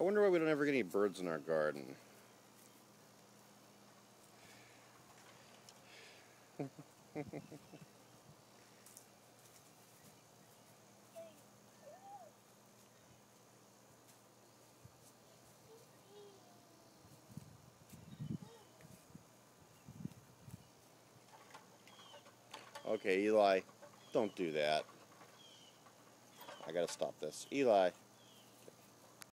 I wonder why we don't ever get any birds in our garden. Okay, Eli, don't do that. I gotta stop this. Eli.